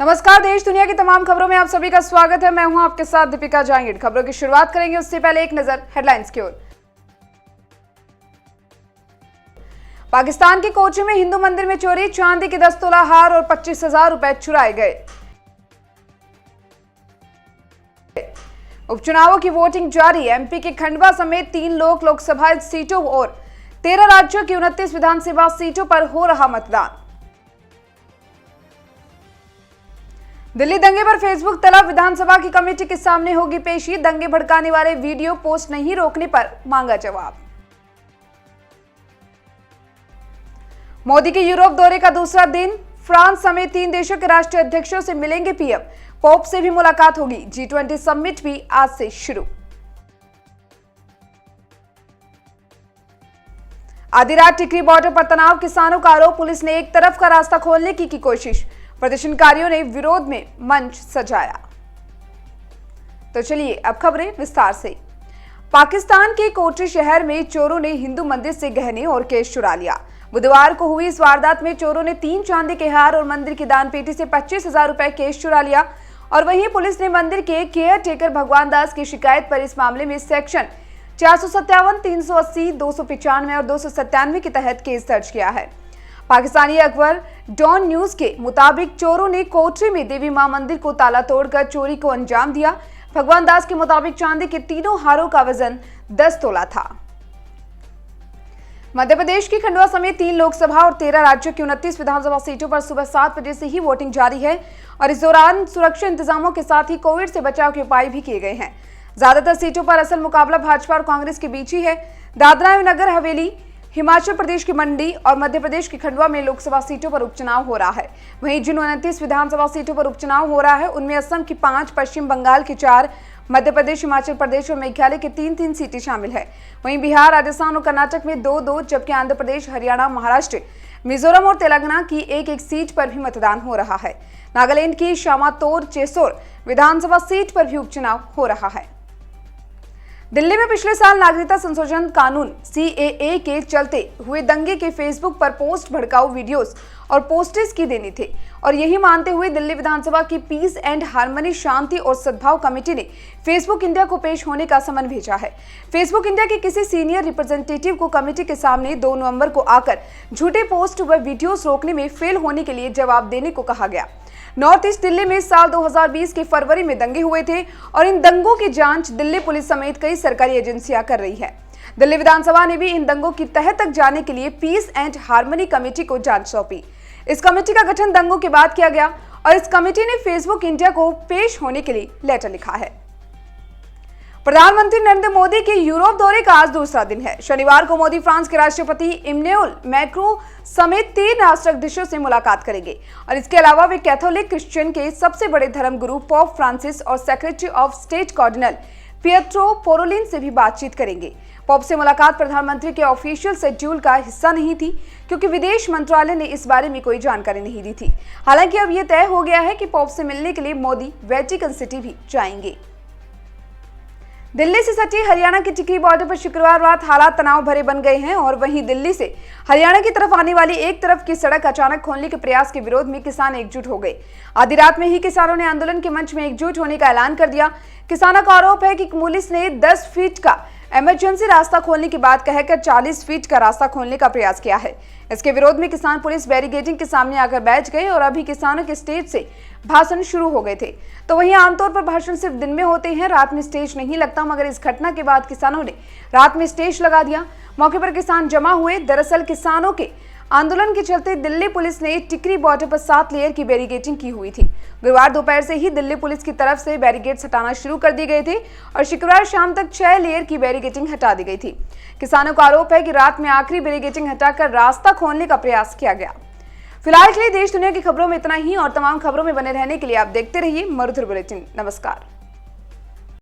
नमस्कार, देश दुनिया की तमाम खबरों में आप सभी का स्वागत है। मैं हूं आपके साथ दीपिका जांगिड। खबरों की शुरुआत करेंगे उससे पहले एक नजर हेडलाइंस की ओर। पाकिस्तान के कोची में हिंदू मंदिर में चोरी, चांदी के 10 तोला हार और 25,000 रुपए चुराए गए। उपचुनावों की वोटिंग जारी, एमपी के खंडवा समेत 3 लोकसभा सीटों और 13 राज्यों की 29 विधानसभा सीटों पर हो रहा मतदान। दिल्ली दंगे पर फेसबुक तलब, विधानसभा की कमेटी के सामने होगी पेशी। दंगे भड़काने वाले वीडियो पोस्ट नहीं रोकने पर मांगा जवाब। मोदी के यूरोप दौरे का दूसरा दिन, फ्रांस समेत 3 देशों के राष्ट्रीय अध्यक्षों से मिलेंगे पीएम। पोप से भी मुलाकात होगी। G20 समिट भी आज से शुरू। आधी रात टिकरी बॉर्डर पर तनाव, किसानों का आरोप, पुलिस ने एक तरफ का रास्ता खोलने की कोशिश। प्रदर्शनकारियों ने विरोध में मंच सजाया। तो चलिए अब खबरें विस्तार से। पाकिस्तान के कोची शहर में चोरों ने हिंदू मंदिर से गहने और कैश चुरा लिया। बुधवार को हुई इस वारदात में चोरों ने 3 चांदी के हार और मंदिर की दान पेटी से 25,000 रुपए कैश चुरा लिया। और वहीं पुलिस ने मंदिर के केयर टेकर भगवान दास की शिकायत पर इस मामले में सेक्शन 457, 380, 295 और 297 के तहत केस दर्ज किया है। पाकिस्तानी अखबार डॉन न्यूज के मुताबिक चोरों ने कोची में देवी मां मंदिर को ताला तोड़कर चोरी को अंजाम दिया। भगवान दास के मुताबिक चांदी के तीनों हारों का वजन 10 तोला था। मध्य प्रदेश की खंडवा समेत 3 लोकसभा और 13 राज्यों की 29 विधानसभा सीटों पर सुबह 7 बजे से ही वोटिंग जारी है और इस दौरान सुरक्षा इंतजामों के साथ ही कोविड से बचाव के उपाय भी किए गए हैं। ज्यादातर सीटों पर असल मुकाबला भाजपा और कांग्रेस के बीच ही है। दादरा एवं नगर हवेली, हिमाचल प्रदेश की मंडी और मध्य प्रदेश की खंडवा में लोकसभा सीटों पर उपचुनाव हो रहा है। वहीं जिन 29 विधानसभा सीटों पर उपचुनाव हो रहा है उनमें असम की 5, पश्चिम बंगाल की 4, मध्य प्रदेश, हिमाचल प्रदेश और मेघालय की 3-3 सीटें शामिल है। वहीं बिहार, राजस्थान और कर्नाटक में 2-2, जबकि आंध्र प्रदेश, हरियाणा, महाराष्ट्र, मिजोरम और तेलंगाना की 1-1 सीट पर भी मतदान हो रहा है। नागालैंड की शामातोर चेसोर विधानसभा सीट पर भी उपचुनाव हो रहा है। दिल्ली में पिछले साल नागरिकता संशोधन कानून CAA के चलते हुए दंगे के फेसबुक पर पोस्ट भड़काऊ वीडियोस और पोस्टर्स की देनी थे और यही मानते हुए दिल्ली विधानसभा की पीस एंड हार्मनी, शांति और सद्भाव कमेटी ने फेसबुक इंडिया को पेश होने का समन भेजा है। फेसबुक इंडिया के किसी सीनियर रिप्रेजेंटेटिव को कमेटी के सामने 2 नवंबर को आकर झूठे पोस्ट व वीडियोस रोकने में फेल होने के लिए जवाब देने को कहा गया। नॉर्थ ईस्ट दिल्ली में साल 2020 के फरवरी में दंगे हुए थे और इन दंगों की जांच दिल्ली पुलिस समेत कई सरकारी एजेंसियां कर रही है। दिल्ली विधानसभा ने भी इन दंगों की तह तक जाने के लिए पीस एंड हार्मनी कमेटी को जांच सौंपी। इस कमेटी का गठन दंगों के बाद किया गया और इस कमेटी ने फेसबुक इंडिया को पेश होने के लिए लेटर लिखा है। प्रधानमंत्री नरेंद्र मोदी के यूरोप दौरे का आज दूसरा दिन है। शनिवार को मोदी फ्रांस के राष्ट्रपति इमैनुअल मैक्रों समेत 3 राष्ट्राध्यक्षों से मुलाकात करेंगे और इसके अलावा वे कैथोलिक क्रिश्चियन के सबसे बड़े धर्मगुरु पोप फ्रांसिस और secretary of state cardinal Pietro Parolin से भी बातचीत करेंगे। पोप से मुलाकात प्रधानमंत्री के ऑफिशियल शेड्यूल का हिस्सा नहीं थी क्योंकि विदेश मंत्रालय ने इस बारे में कोई जानकारी नहीं दी थी। हालांकि अब यह तय हो गया है कि पोप से मिलने के लिए मोदी वेटिकन सिटी भी जाएंगे। दिल्ली से सटी हरियाणा की टिकरी बॉर्डर पर शुक्रवार रात हालात तनाव भरे बन गए हैं और वहीं दिल्ली से हरियाणा की तरफ आने वाली एक तरफ की सड़क अचानक खोलने के प्रयास के विरोध में किसान एकजुट हो गए। आधी रात में ही किसानों ने आंदोलन के मंच में एकजुट होने का ऐलान कर दिया। किसानों का आरोप है कि पुलिस ने 10 फीट का इमरजेंसी रास्ता खोलने की बात कहकर 40 फीट का रास्ता खोलने का प्रयास किया है। इसके विरोध में किसान पुलिस बैरिकेडिंग के सामने आकर बैठ गए और अभी किसानों के स्टेज से भाषण शुरू हो गए थे। तो वहीं आमतौर पर भाषण सिर्फ दिन में होते हैं, रात में स्टेज नहीं लगता, मगर इस घटना के बाद किसानों ने रात में स्टेज लगा दिया। मौके पर किसान जमा हुए। दरअसल किसानों के आंदोलन के चलते दिल्ली पुलिस ने टिकरी बॉर्डर पर 7 लेयर की बैरिकेडिंग की हुई थी। गुरुवार दोपहर से ही दिल्ली पुलिस की तरफ से बैरिकेड्स हटाना शुरू कर दिए गए थे और शुक्रवार शाम तक 6 लेयर की बैरिकेडिंग हटा दी गई थी। किसानों का आरोप है कि रात में आखिरी बैरिकेडिंग हटाकर रास्ता खोलने का प्रयास किया गया। फिलहाल के लिए देश दुनिया की खबरों में इतना ही और तमाम खबरों में बने रहने के लिए आप देखते रहिए मरुधर बुलेटिन। नमस्कार।